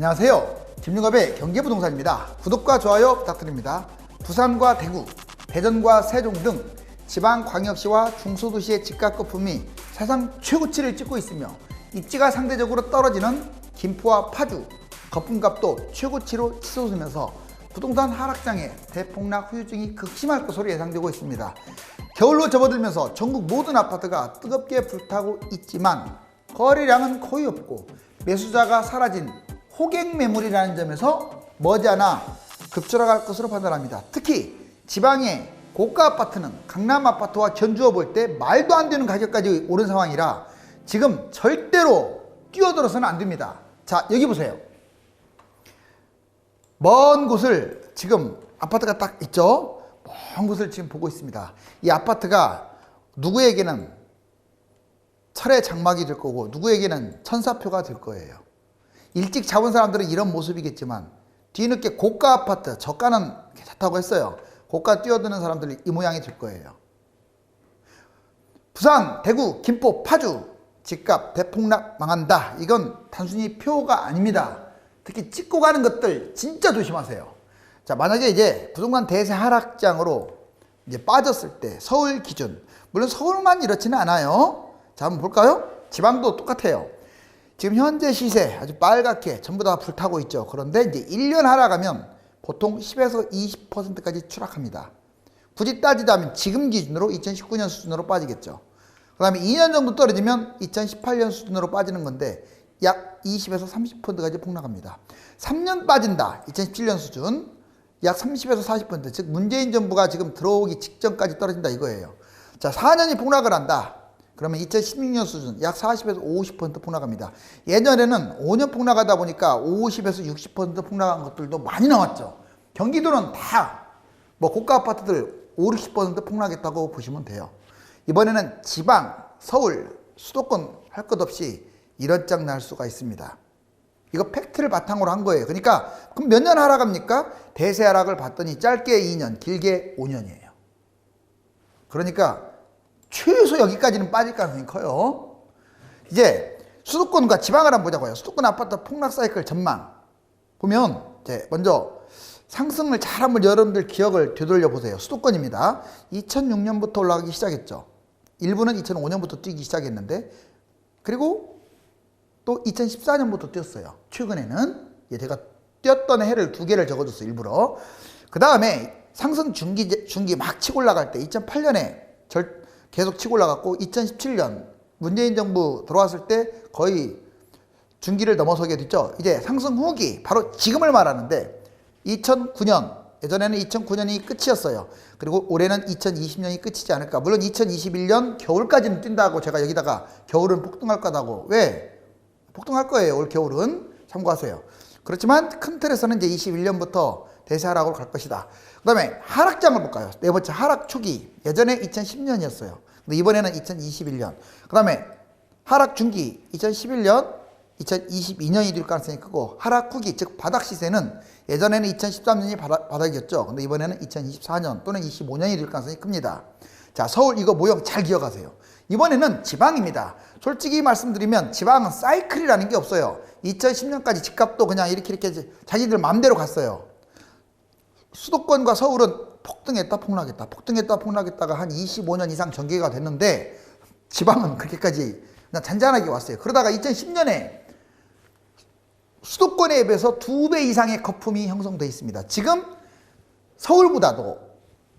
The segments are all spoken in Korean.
안녕하세요. 김용갑의 경제부동산입니다. 구독과 좋아요 부탁드립니다. 부산과 대구, 대전과 세종 등 지방광역시와 중소도시의 집값 거품이 사상 최고치를 찍고 있으며 입지가 상대적으로 떨어지는 김포와 파주, 거품값도 최고치로 치솟으면서 부동산 하락장에 대폭락 후유증이 극심할 것으로 예상되고 있습니다. 겨울로 접어들면서 전국 모든 아파트가 뜨겁게 불타고 있지만 거래량은 거의 없고 매수자가 사라진 호객 매물이라는 점에서 머지않아 급추락할 것으로 판단합니다. 특히 지방의 고가 아파트는 강남 아파트와 견주어 볼 때 말도 안 되는 가격까지 오른 상황이라 지금 절대로 뛰어들어서는 안 됩니다. 자, 여기 보세요. 먼 곳을 지금 아파트가 딱 있죠? 먼 곳을 지금 보고 있습니다. 이 아파트가 누구에게는 철의 장막이 될 거고 누구에게는 천사표가 될 거예요. 일찍 잡은 사람들은 이런 모습이겠지만 뒤늦게 고가 아파트, 저가는 괜찮다고 했어요. 고가 뛰어드는 사람들이 이 모양이 될 거예요. 부산, 대구, 김포, 파주 집값 대폭락 망한다. 이건 단순히 표가 아닙니다. 특히 찍고 가는 것들 진짜 조심하세요. 자, 만약에 이제 부동산 대세 하락장으로 이제 빠졌을 때 서울 기준, 물론 서울만 이렇지는 않아요. 자, 한번 볼까요? 지방도 똑같아요. 지금 현재 시세 아주 빨갛게 전부 다 불타고 있죠. 그런데 이제 1년 하락하면 보통 10에서 20%까지 추락합니다. 굳이 따지자면 지금 기준으로 2019년 수준으로 빠지겠죠. 그 다음에 2년 정도 떨어지면 2018년 수준으로 빠지는 건데 약 20에서 30%까지 폭락합니다. 3년 빠진다. 2017년 수준 약 30에서 40%, 즉 문재인 정부가 지금 들어오기 직전까지 떨어진다 이거예요. 자, 4년이 폭락을 한다. 그러면 2016년 수준 약 40에서 50% 폭락합니다. 예전에는 5년 폭락하다 보니까 50에서 60% 폭락한 것들도 많이 나왔죠. 경기도는 다 뭐 고가 아파트들 5, 60% 폭락했다고 보시면 돼요. 이번에는 지방, 서울, 수도권 할 것 없이 이런 짝 날 수가 있습니다. 이거 팩트를 바탕으로 한 거예요. 그러니까 그럼 몇 년 하락합니까? 대세 하락을 봤더니 짧게 2년, 길게 5년이에요. 그러니까 최소 여기까지는 빠질 가능성이 커요. 이제 수도권과 지방을 한번 보자고요. 수도권 아파트 폭락 사이클 전망 보면 이제 먼저 상승을 잘 한번 여러분들 기억을 되돌려 보세요. 수도권입니다. 2006년부터 올라가기 시작했죠. 일부는 2005년부터 뛰기 시작했는데 그리고 또 2014년부터 뛰었어요. 최근에는 제가 뛰었던 해를 두 개를 적어줬어요. 일부러. 그 다음에 상승 중기 막 치고 올라갈 때 2008년에 계속 치고 올라갔고 2017년 문재인 정부 들어왔을 때 거의 중기를 넘어서게 됐죠. 이제 상승 후기 바로 지금을 말하는데 2009년 예전에는 2009년이 끝이었어요. 그리고 올해는 2020년이 끝이지 않을까. 물론 2021년 겨울까지는 뛴다고 제가 여기다가 겨울은 폭등할 거다고. 왜? 폭등할 거예요. 올 겨울은 참고하세요. 그렇지만 큰 틀에서는 이제 21년부터 대세 하락으로 갈 것이다. 그 다음에 하락장을 볼까요? 네 번째 하락 초기. 예전에 2010년이었어요. 근데 이번에는 2021년. 그 다음에 하락 중기 2011년, 2022년이 될 가능성이 크고 하락 후기, 즉 바닥 시세는 예전에는 2013년이 바닥이었죠. 근데 이번에는 2024년 또는 25년이 될 가능성이 큽니다. 자, 서울 이거 모형 잘 기억하세요. 이번에는 지방입니다. 솔직히 말씀드리면 지방은 사이클이라는 게 없어요. 2010년까지 집값도 그냥 이렇게 자기들 마음대로 갔어요. 수도권과 서울은 폭등했다 폭락했다 폭등했다 폭락했다가 한 25년 이상 전개가 됐는데 지방은 그렇게까지 그냥 잔잔하게 왔어요. 그러다가 2010년에 수도권에 비해서 2배 이상의 거품이 형성되어 있습니다. 지금 서울보다도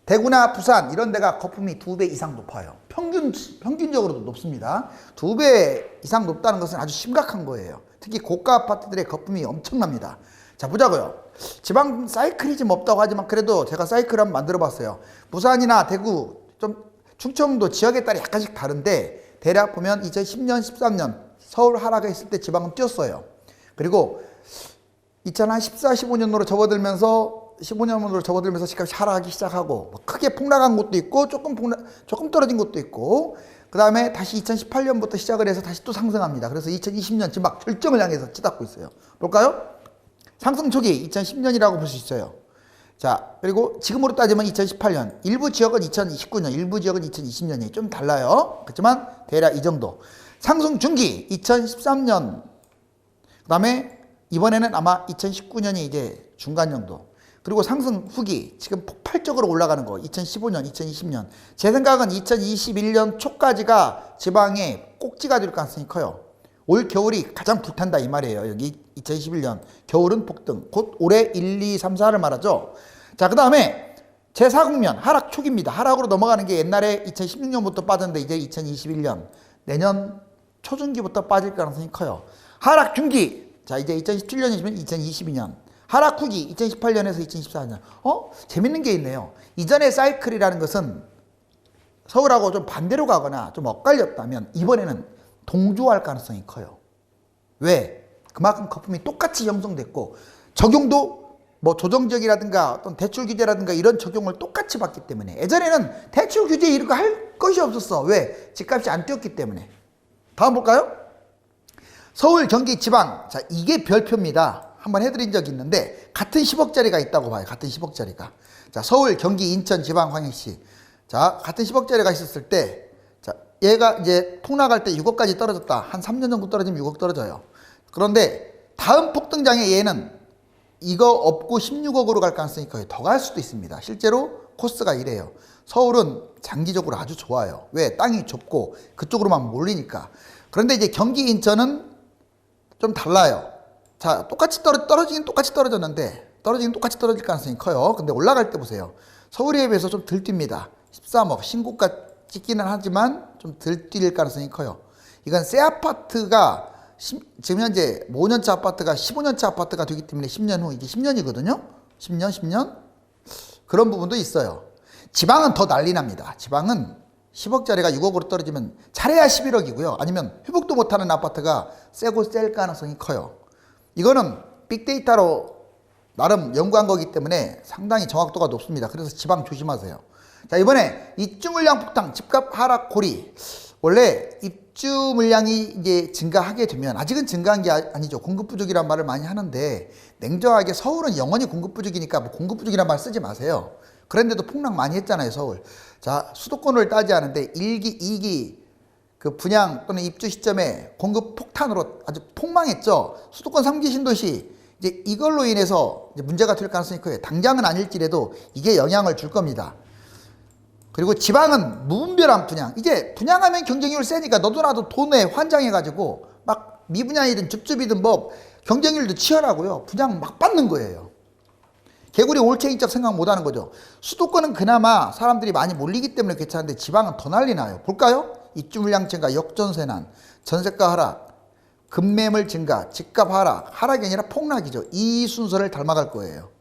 대구나 부산 이런 데가 거품이 2배 이상 높아요. 평균적으로도 높습니다. 2배 이상 높다는 것은 아주 심각한 거예요. 특히 고가 아파트들의 거품이 엄청납니다. 자, 보자고요. 지방 사이클이 좀 없다고 하지만 그래도 제가 사이클 한번 만들어 봤어요. 부산이나 대구, 좀 충청도 지역에 따라 약간씩 다른데 대략 보면 2010년, 13년 서울 하락했을 때 지방은 뛰었어요. 그리고 2014, 15년으로 접어들면서 15년으로 접어들면서 집값이 하락하기 시작하고 크게 폭락한 곳도 있고 조금 떨어진 곳도 있고 그 다음에 다시 2018년부터 시작을 해서 다시 또 상승합니다. 그래서 2020년 지금 막 절정을 향해서 치닫고 있어요. 볼까요? 상승 초기 2010년이라고 볼 수 있어요. 자, 그리고 지금으로 따지면 2018년, 일부 지역은 2029년, 일부 지역은 2020년이 좀 달라요. 그렇지만 대략 이 정도. 상승 중기 2013년, 그 다음에 이번에는 아마 2019년이 이제 중간 정도. 그리고 상승 후기 지금 폭발적으로 올라가는 거 2015년, 2020년. 제 생각은 2021년 초까지가 지방의 꼭지가 될 가능성이 커요. 올 겨울이 가장 불탄다 이 말이에요. 여기 2021년 겨울은 폭등. 곧 올해 1, 2, 3, 4를 말하죠. 자, 그 다음에 제4국면 하락 초기입니다. 하락으로 넘어가는 게 옛날에 2016년부터 빠졌는데 이제 2021년 내년 초중기부터 빠질 가능성이 커요. 하락 중기. 자, 이제 2017년이면 2022년. 하락 후기 2018년에서 2014년. 재밌는 게 있네요. 이전의 사이클이라는 것은 서울하고 좀 반대로 가거나 좀 엇갈렸다면 이번에는 동조할 가능성이 커요. 왜? 그만큼 거품이 똑같이 형성됐고 적용도 뭐 조정적이라든가 어떤 대출 규제라든가 이런 적용을 똑같이 받기 때문에 예전에는 대출 규제 이런 거 할 것이 없었어. 왜? 집값이 안 뛰었기 때문에. 다음 볼까요? 서울, 경기, 지방. 자, 이게 별표입니다. 한번 해드린 적이 있는데 같은 10억짜리가 있다고 봐요. 같은 10억짜리가. 자, 서울, 경기, 인천, 지방, 광역시. 자, 같은 10억짜리가 있었을 때 자, 얘가 이제 폭락할 때 6억까지 떨어졌다. 한 3년 정도 떨어지면 6억 떨어져요. 그런데 다음 폭등장에 얘는 이거 없고 16억으로 갈 가능성이 커요. 더 갈 수도 있습니다. 실제로 코스가 이래요. 서울은 장기적으로 아주 좋아요. 왜? 땅이 좁고 그쪽으로만 몰리니까. 그런데 이제 경기, 인천은 좀 달라요. 자, 똑같이 떨어지긴 똑같이 떨어졌는데 떨어지긴 똑같이 떨어질 가능성이 커요. 근데 올라갈 때 보세요. 서울에 비해서 좀 덜 뜁니다. 13억 신고가 찍기는 하지만 좀 덜 뛸 가능성이 커요. 이건 새 아파트가 지금 현재 5년차 아파트가 15년차 아파트가 되기 때문에 10년 후 이게 10년이거든요. 10년 그런 부분도 있어요. 지방은 더 난리 납니다. 지방은 10억짜리가 6억으로 떨어지면 잘해야 11억이고요. 아니면 회복도 못하는 아파트가 세고 셀 가능성이 커요. 이거는 빅데이터로 나름 연구한 거기 때문에 상당히 정확도가 높습니다. 그래서 지방 조심하세요. 자, 이번에 입주 물량 폭탄, 집값 하락 고리. 원래 입주 물량이 이제 증가하게 되면 아직은 증가한 게 아니죠. 공급 부족이란 말을 많이 하는데 냉정하게 서울은 영원히 공급 부족이니까 뭐 공급 부족이란 말 쓰지 마세요. 그런데도 폭락 많이 했잖아요, 서울. 자, 수도권을 따지하는데 1기, 2기 그 분양 또는 입주 시점에 공급 폭탄으로 아주 폭망했죠. 수도권 3기 신도시 이제 이걸로 인해서 이제 문제가 될 가능성이 커요. 당장은 아닐지라도 이게 영향을 줄 겁니다. 그리고 지방은 무분별한 분양. 이제 분양하면 경쟁률 세니까 너도 나도 돈에 환장해가지고 막 미분양이든 줍줍이든 뭐 경쟁률도 치열하고요. 분양 막 받는 거예요. 개구리 올챙이적 생각 못하는 거죠. 수도권은 그나마 사람들이 많이 몰리기 때문에 괜찮은데 지방은 더 난리 나요. 볼까요? 입주 물량 증가, 역전세난, 전세가 하락, 급매물 증가, 집값 하락, 하락이 아니라 폭락이죠. 이 순서를 닮아갈 거예요.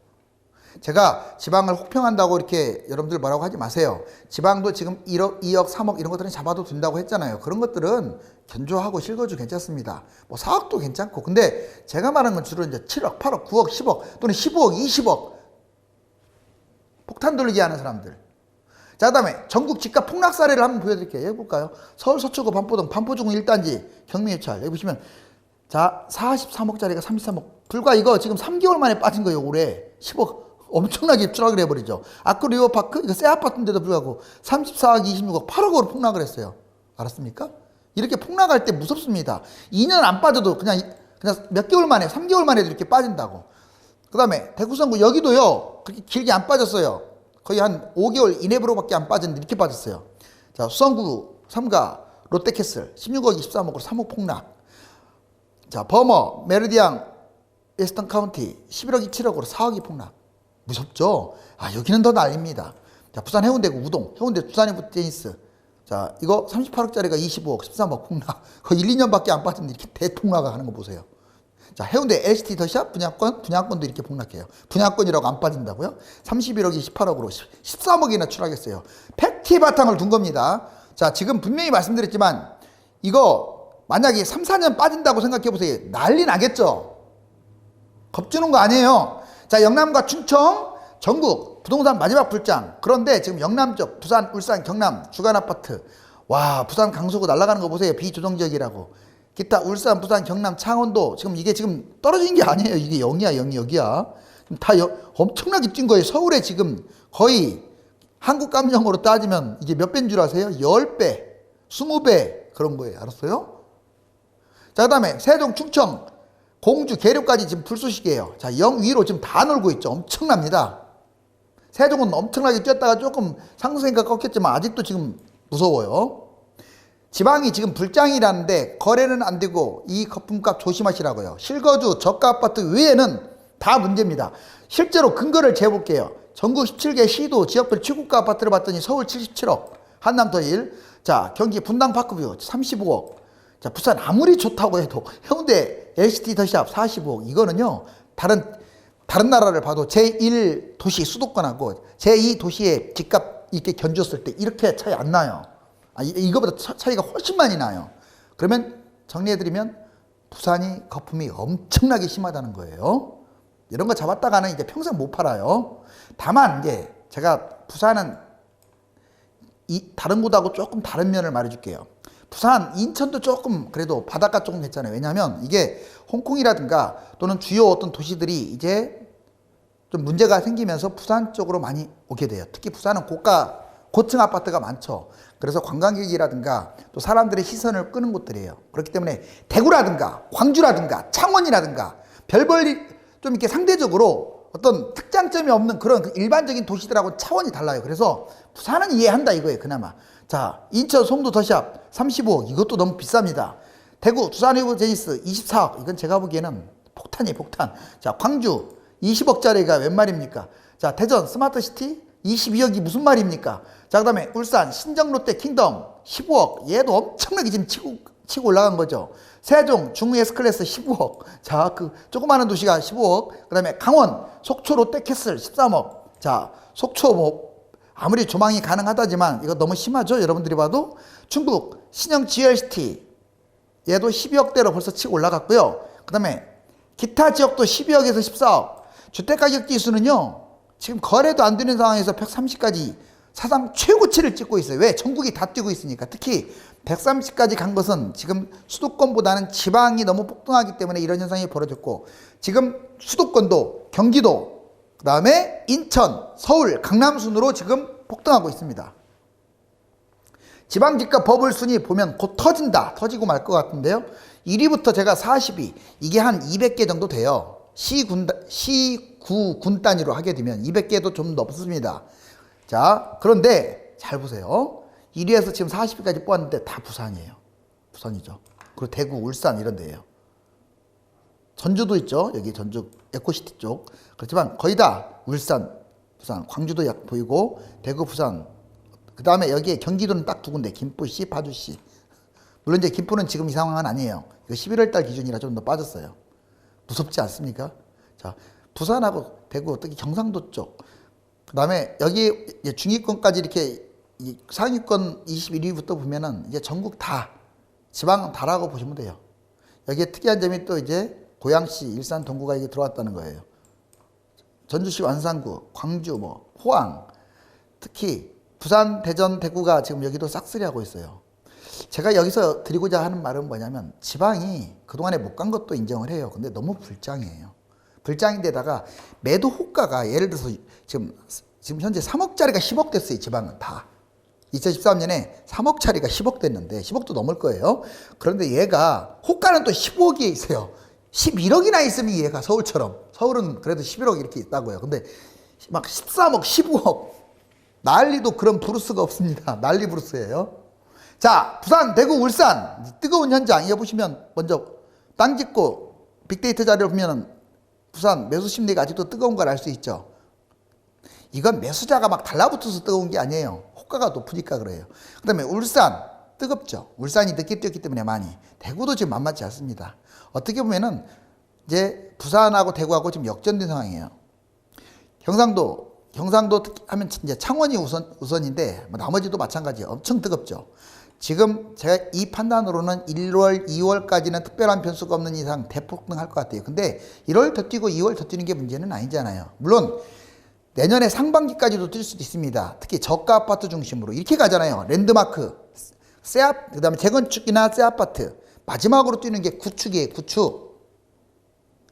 제가 지방을 혹평한다고 이렇게 여러분들 뭐라고 하지 마세요. 지방도 지금 1억, 2억, 3억 이런 것들은 잡아도 된다고 했잖아요. 그런 것들은 견조하고 실거주 괜찮습니다. 뭐 4억도 괜찮고. 근데 제가 말하는 건 주로 이제 7억, 8억, 9억, 10억 또는 15억, 20억 폭탄 돌리기 하는 사람들. 자, 그 다음에 전국 집값 폭락 사례를 한번 보여드릴게요. 여기 볼까요? 서울 서초구 반포동, 반포중 1단지 경미유찰. 여기 보시면 자, 43억짜리가 33억. 불과 이거 지금 3개월 만에 빠진 거예요. 올해 10억. 엄청나게 추락을 해버리죠. 아크 리오파크 이거 새 아파트인데도 불구하고 34억 26억 8억으로 폭락을 했어요. 알았습니까? 이렇게 폭락할 때 무섭습니다. 2년 안 빠져도 그냥 몇 개월 만에 3개월 만에도 이렇게 빠진다고. 그 다음에 대구성구 여기도요 그렇게 길게 안 빠졌어요. 거의 한 5개월 이내로밖에 안 빠졌는데 이렇게 빠졌어요. 자, 수성구 3가 롯데캐슬 16억 23억으로 3억 폭락. 자, 버머 메르디앙 웨스턴 카운티 11억 27억으로 4억이 폭락. 무섭죠? 아, 여기는 더 난립니다. 자, 부산 해운대구 우동, 해운대 두산이브 테니스. 자, 이거 38억짜리가 25억, 13억 폭락. 거의 1, 2년밖에 안 빠졌는데 이렇게 대폭락을 하는 거 보세요. 자, 해운대 LCT 더샵 분양권도 이렇게 폭락해요. 분양권이라고 안 빠진다고요? 31억 28억으로 13억이나 추락했어요. 팩트 바탕을 둔 겁니다. 자, 지금 분명히 말씀드렸지만 이거 만약에 3, 4년 빠진다고 생각해 보세요. 난리 나겠죠? 겁주는 거 아니에요. 자, 영남과 충청, 전국 부동산 마지막 불장. 그런데 지금 영남 쪽 부산, 울산, 경남 주간 아파트. 와, 부산 강서구 날아가는 거 보세요. 비조정 지역이라고. 기타 울산, 부산, 경남, 창원도 지금 이게 지금 떨어진 게 아니에요. 이게 0이야, 0이 여기야. 다 엄청나게 뛴 거예요. 서울에 지금 거의 한국 감정으로 따지면 이게 몇 배인 줄 아세요? 10배, 20배 그런 거예요. 알았어요? 자, 그 다음에 세종, 충청, 공주, 계룡까지 지금 불쏘시개예요. 자, 0 위로 지금 다 놀고 있죠. 엄청납니다. 세종은 엄청나게 뛰었다가 조금 상승세가 꺾였지만 아직도 지금 무서워요. 지방이 지금 불장이라는데 거래는 안 되고 이 거품값 조심하시라고요. 실거주, 저가 아파트 외에는 다 문제입니다. 실제로 근거를 재볼게요. 전국 17개 시도 지역별 최고가 아파트를 봤더니 서울 77억, 한남 더 1, 자 경기 분당 파크뷰 35억, 자 부산 아무리 좋다고 해도 해운대 LCT 더샵 45억. 이거는요 다른 나라를 봐도 제1 도시 수도권하고 제2 도시의 집값 이렇게 견주었을 때 이렇게 차이 안 나요. 이거보다 차이가 훨씬 많이 나요. 그러면 정리해드리면 부산이 거품이 엄청나게 심하다는 거예요. 이런 거 잡았다가는 이제 평생 못 팔아요. 다만 이제 제가 부산은 다른 곳하고 조금 다른 면을 말해줄게요. 부산, 인천도 조금 그래도 바닷가 조금 괜찮아요. 왜냐하면 이게 홍콩이라든가 또는 주요 어떤 도시들이 이제 좀 문제가 생기면서 부산 쪽으로 많이 오게 돼요. 특히 부산은 고층 아파트가 많죠. 그래서 관광객이라든가 또 사람들의 시선을 끄는 곳들이에요. 그렇기 때문에 대구라든가 광주라든가 창원이라든가 별볼일 좀 이렇게 상대적으로 어떤 특장점이 없는 그런 일반적인 도시들하고 차원이 달라요. 그래서 부산은 이해한다 이거예요. 그나마. 자, 인천 송도 더샵 35억. 이것도 너무 비쌉니다. 대구 두산웨이브 제니스 24억. 이건 제가 보기에는 폭탄이에요. 폭탄. 자, 광주 20억짜리가 웬 말입니까? 자, 대전 스마트시티 22억이 무슨 말입니까? 자, 그 다음에 울산 신정 롯데 킹덤 15억. 얘도 엄청나게 지금 치고 올라간 거죠. 세종 중부 S클래스 15억. 자, 그 조그마한 도시가 15억. 그 다음에 강원 속초 롯데캐슬 13억. 자, 속초 뭐 아무리 조망이 가능하다지만 이거 너무 심하죠? 여러분들이 봐도. 충북 신형 GLCT 얘도 12억대로 벌써 치고 올라갔고요. 그 다음에 기타 지역도 12억에서 14억. 주택가격 지수는요 지금 거래도 안 되는 상황에서 130까지 사상 최고치를 찍고 있어요. 왜? 전국이 다 뛰고 있으니까. 특히 130까지 간 것은 지금 수도권보다는 지방이 너무 폭등하기 때문에 이런 현상이 벌어졌고, 지금 수도권도 경기도 그 다음에 인천, 서울, 강남 순으로 지금 폭등하고 있습니다. 지방집값 버블 순위 보면 곧 터지고 말 것 같은데요. 1위부터 제가 40위, 이게 한 200개 정도 돼요. 시구 군 단위로 하게 되면 200개도 좀 넘습니다. 자, 그런데 잘 보세요. 1위에서 지금 40위까지 뽑았는데 다 부산이에요. 부산이죠. 그리고 대구, 울산 이런 데예요. 전주도 있죠. 여기 전주 에코시티 쪽. 그렇지만 거의 다 울산, 부산, 광주도 약 보이고 대구, 부산. 그 다음에 여기에 경기도는 딱 두 군데. 김포시, 파주시. 물론 이제 김포는 지금 이 상황은 아니에요. 이거 11월 달 기준이라 좀 더 빠졌어요. 무섭지 않습니까? 자, 부산하고 대구, 특히 경상도 쪽. 그 다음에 여기 중위권까지 이렇게 상위권 21위부터 보면은 이제 전국 다, 지방은 다라고 보시면 돼요. 여기에 특이한 점이 또 이제 고양시, 일산, 동구가 이게 들어왔다는 거예요. 전주시 완산구, 광주, 뭐, 포항, 특히 부산, 대전, 대구가 지금 여기도 싹쓸이하고 있어요. 제가 여기서 드리고자 하는 말은 뭐냐면 지방이 그동안에 못 간 것도 인정을 해요. 근데 너무 불장이에요. 불장인데다가 매도 호가가 예를 들어서 지금 현재 3억짜리가 10억 됐어요. 지방은 다. 2013년에 3억짜리가 10억 됐는데 10억도 넘을 거예요. 그런데 얘가 호가는 또 15억에 있어요. 11억이나 있으면 얘가 서울처럼. 서울은 그래도 11억 이렇게 있다고요. 근데 막 13억, 15억. 난리도 그런 브루스가 없습니다. 난리 브루스예요. 자, 부산, 대구, 울산 뜨거운 현장 이거 보시면 먼저 땅 짓고 빅데이터 자료를 보면 부산 매수 심리가 아직도 뜨거운 걸 알 수 있죠. 이건 매수자가 막 달라붙어서 뜨거운 게 아니에요. 호가가 높으니까 그래요. 그 다음에 울산 뜨겁죠. 울산이 늦게 뛰었기 때문에 많이. 대구도 지금 만만치 않습니다. 어떻게 보면은 이제 부산하고 대구하고 지금 역전된 상황이에요. 경상도 하면 이제 창원이 우선인데 뭐 나머지도 마찬가지예요. 엄청 뜨겁죠. 지금 제가 이 판단으로는 1월, 2월까지는 특별한 변수가 없는 이상 대폭등할 것 같아요. 근데 1월 더 뛰고 2월 더 뛰는 게 문제는 아니잖아요. 물론 내년에 상반기까지도 뛸 수도 있습니다. 특히 저가 아파트 중심으로 이렇게 가잖아요. 랜드마크, 그 다음에 재건축이나 새 아파트. 마지막으로 뛰는 게 구축이에요. 구축.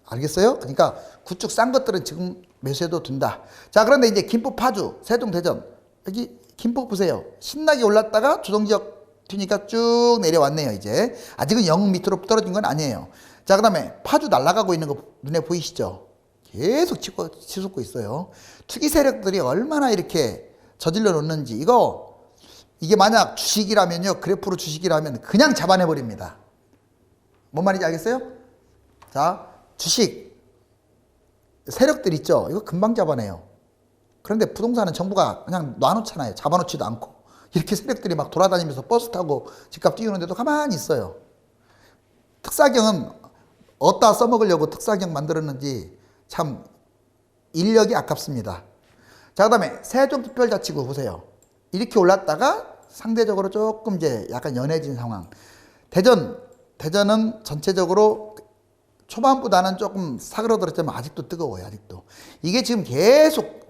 알겠어요? 그러니까 구축 싼 것들은 지금 매수해도 된다. 자, 그런데 이제 김포, 파주, 세종, 대전. 여기 김포 보세요. 신나게 올랐다가 조정지역 튀니까 쭉 내려왔네요. 이제 아직은 0 밑으로 떨어진 건 아니에요. 자, 그 다음에 파주 날아가고 있는 거 눈에 보이시죠? 계속 치솟고 있어요. 투기 세력들이 얼마나 이렇게 저질러 놓는지. 이게 만약 주식이라면요, 그래프로 주식이라면 그냥 잡아내 버립니다. 뭔 말인지 알겠어요? 자, 주식 세력들 있죠? 이거 금방 잡아내요. 그런데 부동산은 정부가 그냥 놔놓잖아요. 잡아놓지도 않고. 이렇게 세력들이 막 돌아다니면서 버스 타고 집값 띄우는데도 가만히 있어요. 특사경은 어디다 써먹으려고 특사경 만들었는지 참 인력이 아깝습니다. 자, 그 다음에 세종특별자치구 보세요. 이렇게 올랐다가 상대적으로 조금 이제 약간 연해진 상황. 대전은 전체적으로 초반보다는 조금 사그러들었지만 아직도 뜨거워요. 아직도. 이게 지금 계속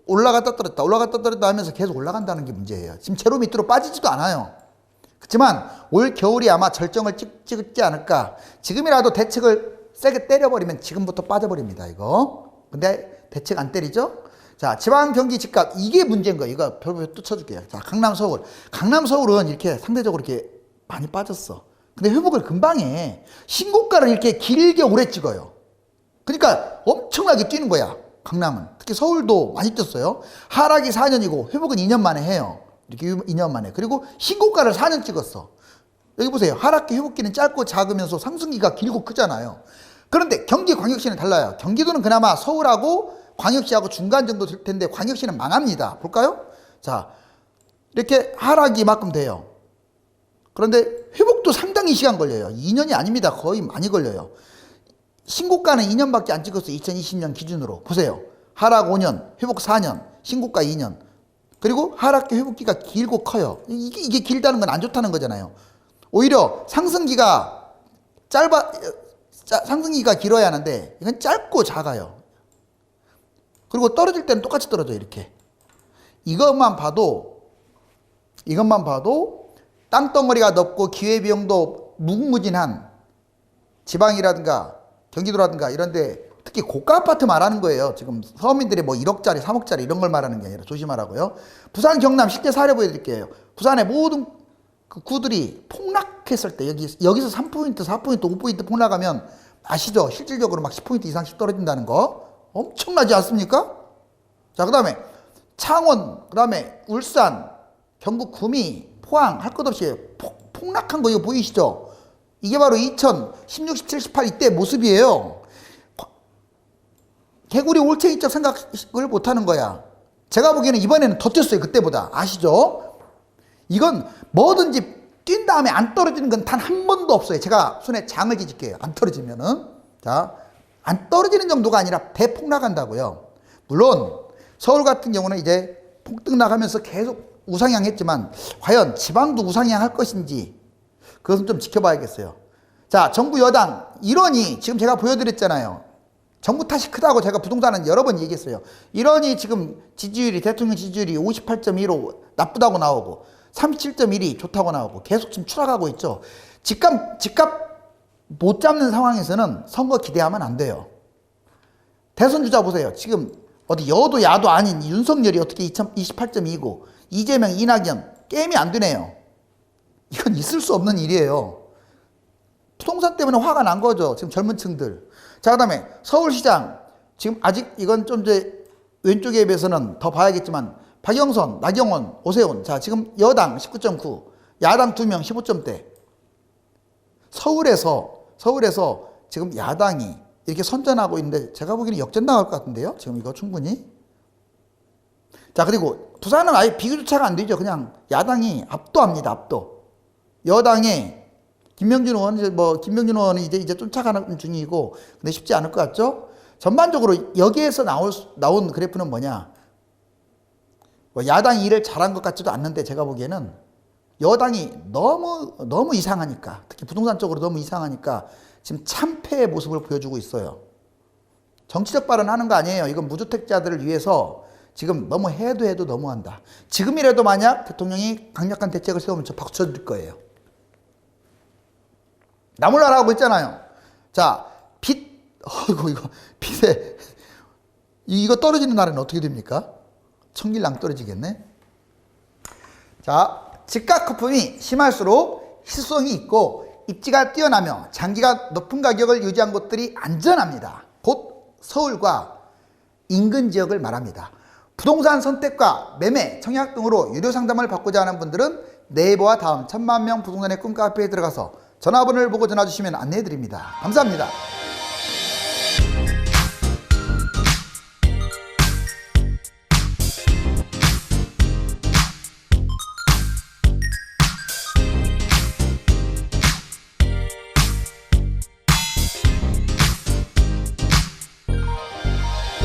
올라갔다 떨어졌다 하면서 계속 올라간다는 게 문제예요. 지금 제로 밑으로 빠지지도 않아요. 그렇지만 올 겨울이 아마 절정을 찍지 않을까. 지금이라도 대책을 세게 때려버리면 지금부터 빠져버립니다. 이거. 근데 대책 안 때리죠? 자, 지방 경기 집값 이게 문제인 거예요. 이거 별표 또 쳐줄게요. 자, 강남 서울은 이렇게 상대적으로 이렇게 많이 빠졌어. 근데 회복을 금방 해. 신고가를 이렇게 길게 오래 찍어요. 그러니까 엄청나게 뛰는 거야. 강남은. 특히 서울도 많이 뛰었어요. 하락이 4년이고 회복은 2년 만에 해요. 이렇게 2년 만에. 그리고 신고가를 4년 찍었어. 여기 보세요. 하락기 회복기는 짧고 작으면서 상승기가 길고 크잖아요. 그런데 경기광역시는 달라요. 경기도는 그나마 서울하고 광역시하고 중간 정도 될 텐데 광역시는 망합니다. 볼까요? 자, 이렇게 하락이 이만큼 돼요. 그런데 회복도 상당히 시간 걸려요. 2년이 아닙니다. 거의 많이 걸려요. 신고가는 2년밖에 안 찍었어요. 2020년 기준으로. 보세요. 하락 5년, 회복 4년, 신고가 2년. 그리고 하락기 회복기가 길고 커요. 이게 길다는 건 안 좋다는 거잖아요. 오히려 상승기가 상승기가 길어야 하는데 이건 짧고 작아요. 그리고 떨어질 때는 똑같이 떨어져요. 이렇게. 이것만 봐도 땅덩어리가 넓고 기회비용도 무궁무진한 지방이라든가 경기도라든가 이런데 특히 고가 아파트 말하는 거예요. 지금 서민들이 뭐 1억짜리 3억짜리 이런 걸 말하는 게 아니라 조심하라고요. 부산 경남 실제 사례 보여드릴게요. 부산의 모든 그 구들이 폭락했을 때 여기서 3포인트 4포인트 5포인트 폭락하면 아시죠? 실질적으로 막 10포인트 이상씩 떨어진다는 거 엄청나지 않습니까? 자, 그 다음에 창원, 그 다음에 울산, 경북 구미, 포항 할 것 없이 폭락한 거 이거 보이시죠? 이게 바로 2016, 17, 18 이때 모습이에요. 개구리 올챙이적 생각을 못하는 거야. 제가 보기에는 이번에는 더 뛰었어요. 그때보다. 아시죠? 이건 뭐든지 뛴 다음에 안 떨어지는 건 단 한 번도 없어요. 제가 손에 장을 뒤질게요. 안 떨어지면은. 자, 안 떨어지는 정도가 아니라 대폭락한다고요. 물론 서울 같은 경우는 이제 폭등락하면서 계속 우상향했지만 과연 지방도 우상향할 것인지 그것은 좀 지켜봐야겠어요. 자, 정부 여당 일원이 지금 제가 보여드렸잖아요. 정부 탓이 크다고 제가 부동산은 여러 번 얘기했어요. 일원이 지금 대통령 지지율이 58.15 나쁘다고 나오고 37.1이 좋다고 나오고 계속 지금 추락하고 있죠. 집값 못 잡는 상황에서는 선거 기대하면 안 돼요. 대선 주자 보세요. 지금 어디 여도 야도 아닌 윤석열이 어떻게 28.2고 이재명, 이낙연 게임이 안 되네요. 이건 있을 수 없는 일이에요. 부동산 때문에 화가 난 거죠. 지금 젊은 층들. 자, 그 다음에 서울시장. 지금 아직 이건 좀 이제 왼쪽에 비해서는 더 봐야겠지만 박영선, 나경원, 오세훈. 자, 지금 여당 19.9, 야당 2명 15점대. 서울에서 지금 야당이 이렇게 선전하고 있는데 제가 보기에는 역전 나갈 것 같은데요. 지금 이거 충분히. 자, 그리고 부산은 아예 비교조차가 안 되죠. 그냥 야당이 압도합니다. 압도. 여당에 김명준 의원은 이제 쫓아가는 중이고, 근데 쉽지 않을 것 같죠? 전반적으로 여기에서 나온 그래프는 뭐냐? 뭐 야당이 일을 잘한 것 같지도 않는데 제가 보기에는 여당이 너무 이상하니까, 특히 부동산 쪽으로 너무 이상하니까 지금 참패의 모습을 보여주고 있어요. 정치적 발언하는 거 아니에요. 이건 무주택자들을 위해서 지금 너무 해도 너무한다. 지금이라도 만약 대통령이 강력한 대책을 세우면 저 박수 쳐줄 거예요. 나몰라라 하고 있잖아요. 자, 빚에, 이거 떨어지는 날은 어떻게 됩니까? 천길랑 떨어지겠네? 자, 집값 거품이 심할수록 희소성이 있고 입지가 뛰어나며 장기간 높은 가격을 유지한 곳들이 안전합니다. 곧 서울과 인근 지역을 말합니다. 부동산 선택과 매매, 청약 등으로 유료 상담을 받고자 하는 분들은 네이버와 다음 1000만 명 부동산의 꿈 카페에 들어가서 전화번호를 보고 전화 주시면 안내해 드립니다. 감사합니다.